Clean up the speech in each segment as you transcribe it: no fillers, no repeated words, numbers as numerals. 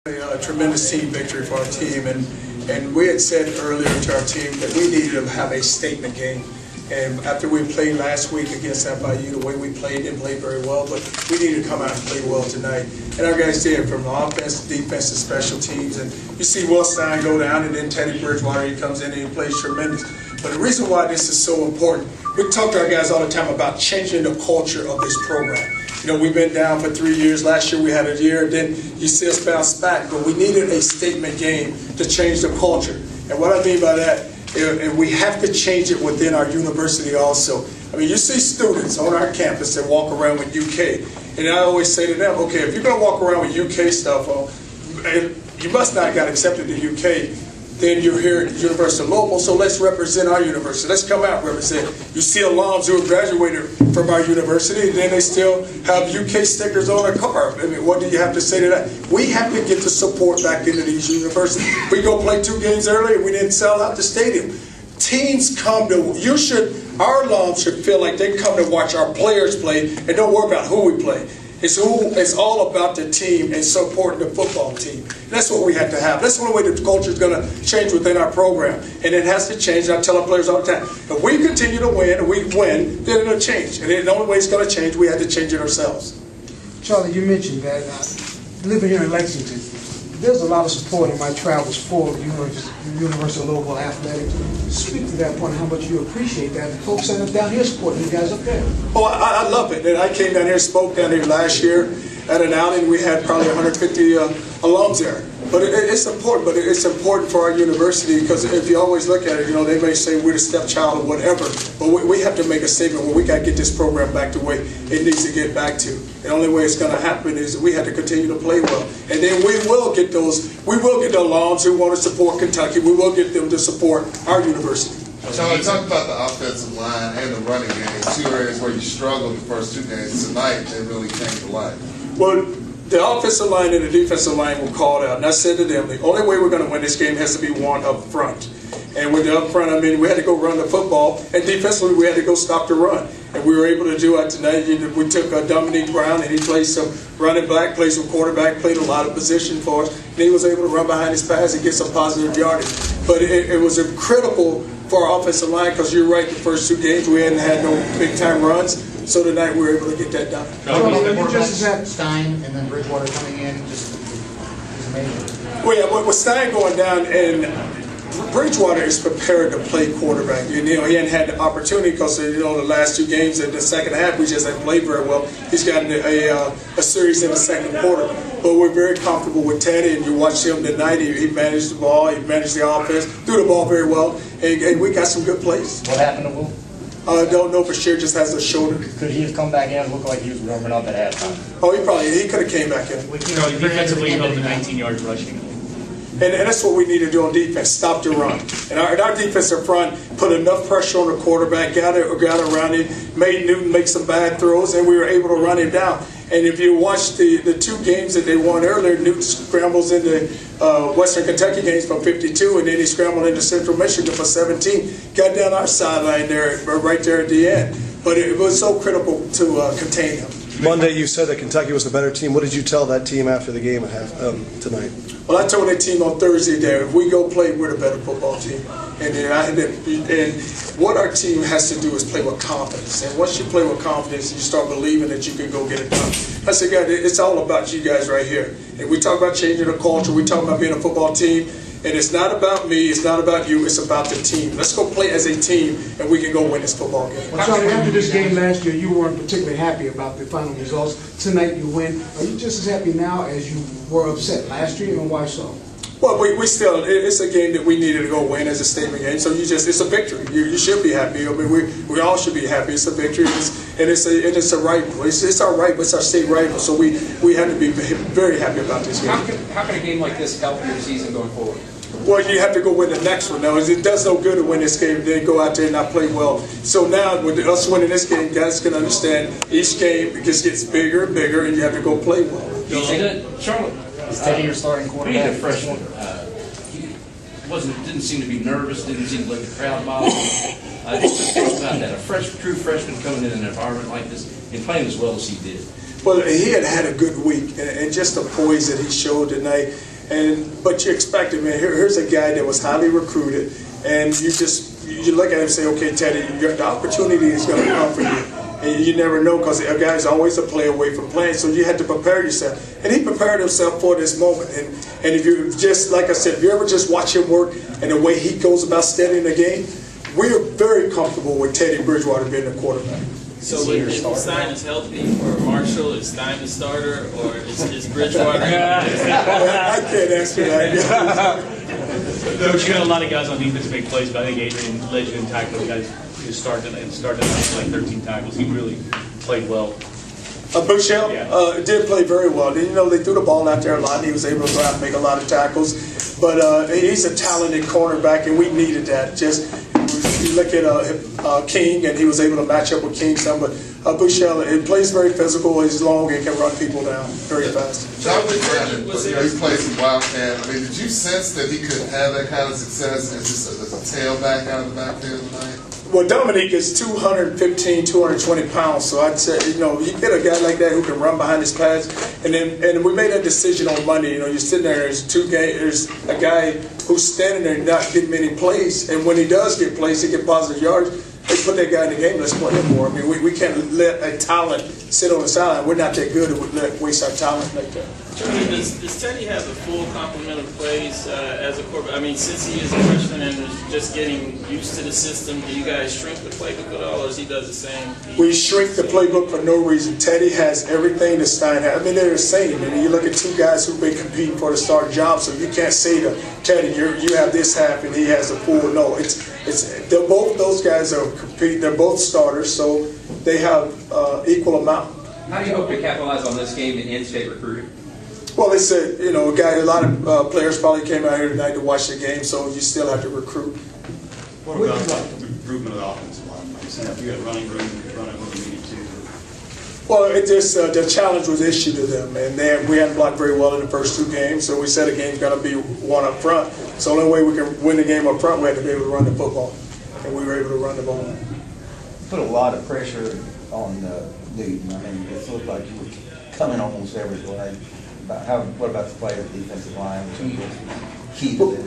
A tremendous team victory for our team, and we had said earlier to our team that we needed to have a statement game. And after we played last week against FIU, the way we played, didn't play very well, but we needed to come out and play well tonight. And our guys did, from offense, defense, to special teams. And you see Will Stein go down, and then Teddy Bridgewater, he comes in and he plays tremendous. But the reason why this is so important, we talk to our guys all the time about changing the culture of this program. You know, we've been down for 3 years. Last year we had a year, then you see us bounce back. But we needed a statement game to change the culture. And what I mean by that, and we have to change it within our university also. I mean, you see students on our campus that walk around with UK. And I always say to them, okay, if you're going to walk around with UK stuff on, you must not got accepted to UK. Then you're here at the University of Louisville, so let's represent our university. Let's come out and represent. You see alums who have graduated from our university, and then they still have UK stickers on their car. I mean, what do you have to say to that? We have to get the support back into these universities. We go play 2 games early, and we didn't sell out the stadium. Teams come to, our alums should feel like they come to watch our players play and don't worry about who we play. It's all about the team and supporting the football team. And that's what we have to have. That's the only way the culture is going to change within our program. And it has to change. I tell our players all the time, if we continue to win and we win, then it'll change. And the only way it's going to change, we have to change it ourselves. Charlie, you mentioned that living here in Lexington, there's a lot of support in my travels for University of Louisville athletics. Speak to that point, how much you appreciate that, and folks that are down here supporting you guys up there. Oh, I love it. And I came down here, spoke down here last year at an outing. We had probably 150 alums there. But it's important. But it's important for our university, because if you always look at it, you know, they may say we're the stepchild or whatever. But we have to make a statement where we got to get this program back the way it needs to get back to. The only way it's going to happen is we have to continue to play well, and then we will get the alums who want to support Kentucky. We will get them to support our university. So talk about the offensive line and the running game, 2 areas where you struggled the first 2 games. Tonight, they really came to life. Well, the offensive line and the defensive line were called out, and I said to them, the only way we're going to win this game has to be one up front. And with the up front, I mean, we had to go run the football, and defensively, we had to go stop the run. And we were able to do it tonight. We took Dominique Brown, and he played some running back, played some quarterback, played a lot of position for us. And he was able to run behind his pass and get some positive yardage. But it was critical for our offensive line, because you're right, the first 2 games we hadn't had no big-time runs. So tonight we were able to get that done. Stein and then Bridgewater coming in just is amazing. Well, yeah, with Stein going down, and Bridgewater is prepared to play quarterback. You know, he hadn't had the opportunity because, you know, the last 2 games in the second half, we just haven't played very well. He's gotten a series in the second quarter. But we're very comfortable with Teddy, and you watch him tonight. He managed the ball, he managed the offense, threw the ball very well, and we got some good plays. What happened to Will? Don't know for sure, just has a shoulder. Could he have come back in and looked like he was warming up at halftime? Oh, he could have came back in. You know, defensively, he held the 19 yards rushing. And that's what we need to do on defense, stop the run. And our defensive front put enough pressure on the quarterback, got around him, made Newton make some bad throws, and we were able to run him down. And if you watch the 2 games that they won earlier, Newton scrambles into Western Kentucky games for 52, and then he scrambled into Central Michigan for 17. Got down our sideline there, right there at the end. But it was so critical to contain him. Monday, you said that Kentucky was the better team. What did you tell that team after the game tonight? Well, I told that team on Thursday that if we go play, we're the better football team. And what our team has to do is play with confidence. And once you play with confidence, you start believing that you can go get it done. I said, God, it's all about you guys right here. And we talk about changing the culture. We talk about being a football team. And it's not about me, it's not about you, it's about the team. Let's go play as a team, and we can go win this football game. Well, Charlie, after this game last year, you weren't particularly happy about the final results. Tonight you win. Are you just as happy now as you were upset last year, and why so? Well, we still, it's a game that we needed to go win as a statement game, so it's a victory. You should be happy. I mean, we all should be happy. It's a victory, and it's a rival. It's our rival, it's our state rival, so we have to be very happy about this game. How can a game like this help your season going forward? Well, you have to go win the next one. Now, it does no good to win this game, then go out there and not play well. So now, with us winning this game, guys can understand each game just gets bigger and bigger, and you have to go play well. Charlotte, Is Teddy your starting we quarterback? had a freshman. He didn't seem to be nervous, didn't seem to let the crowd bother him. Just think about that. A true freshman coming in an environment like this and playing as well as he did. Well, he had a good week, and just the poise that he showed tonight. But you expect it, man. Here's a guy that was highly recruited, and you look at him and say, okay, Teddy, the opportunity is going to come for you. And you never know, because a guy's always a play away from playing, so you had to prepare yourself. And he prepared himself for this moment. And if you just, like I said, if you ever just watch him work and the way he goes about studying the game, we're very comfortable with Teddy Bridgewater being the quarterback. So if Stein is healthy for Marshall, is Stein the starter, or is Bridgewater? I can't answer that. Coach, you got a lot of guys on defense that make plays, but I think Adrian led you in tackling. Guys who started like 13 tackles. He really played well. Bushell Yeah. did play very well. You know, they threw the ball out there a lot. He was able to go out and make a lot of tackles. But he's a talented cornerback, and we needed that. Just you look at King, and he was able to match up with King some. But Bushell, it plays very physical. He's long and can run people down very fast. John McGrannon, he plays some Wildcat. I mean, did you sense that he could have that kind of success as just as a tailback out of the backfield tonight? Well, Dominique is 215, 220 pounds, so I'd say, you know, you get a guy like that who can run behind his pads, and we made a decision on Monday. You know, you're sitting there, there's a guy who's standing there not getting many plays, and when he does get plays, he get positive yards. They put that guy in the game, let's play him more. I mean, we can't let a talent sit on the sideline. We're not that good to waste our talent like that. Charlie, does Teddy have the full complement of plays as a quarterback? I mean, since he is a freshman and is just getting used to the system, do you guys shrink the playbook at all, or does he does the same? We shrink the playbook for no reason. Teddy has everything that Stein has. I mean, they're the same. I mean, you look at two guys who've been competing for the starting job, so you can't say to Teddy, you have this half and he has a full. No, they're both those guys are competing. They're both starters, so they have equal amount. How do you hope to capitalize on this game in in-state recruiting? Well, they said, you know, a lot of players probably came out here tonight to watch the game, so you still have to recruit. What about the improvement of the offensive line? Like you said, you got running room, you could run it when you needed to. Well, it just the challenge was issued to them, and we hadn't blocked very well in the first two games, so we said the game's going to be one up front. So the only way we can win the game up front, we had to be able to run the football, and we were able to run the ball. Put a lot of pressure on Newton. I mean, it looked like you were coming almost every play. What about the play of the defensive line? Which was key to it.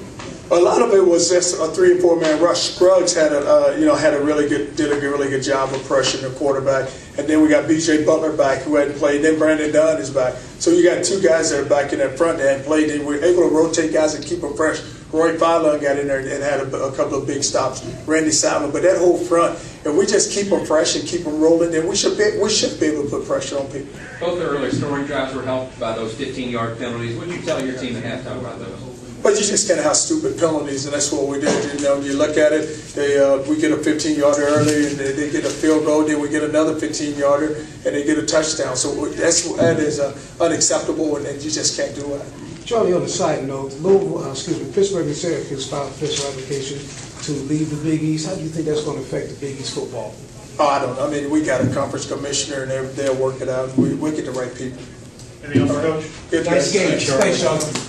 A lot of it was just a 3 and 4 man rush. Scruggs did a really good job of pressuring the quarterback, and then we got B.J. Butler back who hadn't played. Then Brandon Dunn is back. So you got two guys that are back in that front that hadn't played. And we were able to rotate guys and keep them fresh. Roy Fowler got in there and had a couple of big stops. Randy Simon, but that whole front, if we just keep them fresh and keep them rolling, then we should be able to put pressure on people. Both the early scoring drives were helped by those 15-yard penalties. What did you tell your team at halftime about those? But you just can't have stupid penalties, and that's what we did. You know, you look at it, we get a 15-yarder early, and they get a field goal, then we get another 15-yarder, and they get a touchdown. So that is unacceptable, and you just can't do that. Charlie, on the side note, Pittsburgh and Syracuse filed official application to leave the Big East. How do you think that's going to affect the Big East football? Oh, I don't know. I mean, we got a conference commissioner, and they'll work it out. We'll get the right people. Anything else, Coach? Good Nice game. Thanks, Charlie.